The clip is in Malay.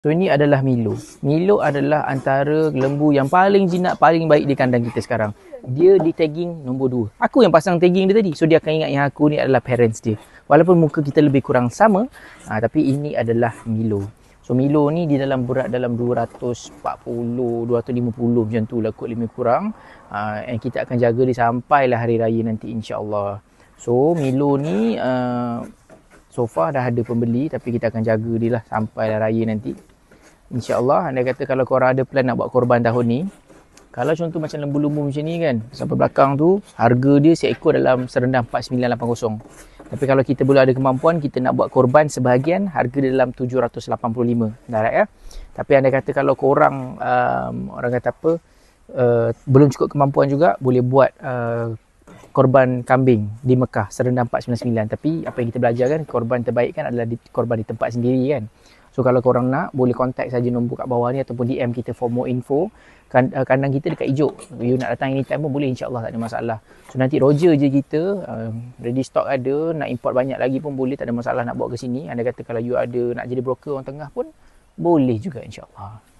So ini adalah Milo. Milo adalah antara lembu yang paling jinak, paling baik di kandang kita sekarang. Dia di tagging nombor 2. Aku yang pasang tagging dia tadi. So dia akan ingat yang aku ni adalah parents dia. Walaupun muka kita lebih kurang sama, tapi ini adalah Milo. So Milo ni di dalam berat dalam 240, 250 macam tu lah kot lebih kurang. And kita akan jaga dia sampailah hari raya nanti insya-Allah. So Milo ni so far dah ada pembeli, tapi kita akan jaga dia lah sampai raya nanti. InsyaAllah, anda kata kalau korang ada plan nak buat korban tahun ni, kalau contoh macam lembu-lembu macam ni kan, sampai belakang tu, harga dia seekor dalam serendah 4980. Tapi kalau kita boleh ada kemampuan, kita nak buat korban sebahagian, harga dia dalam 785. Darat ya. Tapi anda kata kalau korang, orang kata apa, belum cukup kemampuan juga, boleh buat korban kambing di Mekah serendah 499. Tapi apa yang kita belajar kan, korban terbaik kan adalah korban di tempat sendiri kan. So kalau korang nak, boleh contact saja nombor kat bawah ni ataupun DM kita for more info. Kandang kita dekat Ijuk. You nak datang anytime pun boleh, insyaAllah tak ada masalah. So nanti Roger je kita, ready stock ada, nak import banyak lagi pun boleh, tak ada masalah nak bawa ke sini. Anda kata kalau you ada nak jadi broker orang tengah pun boleh juga insyaAllah.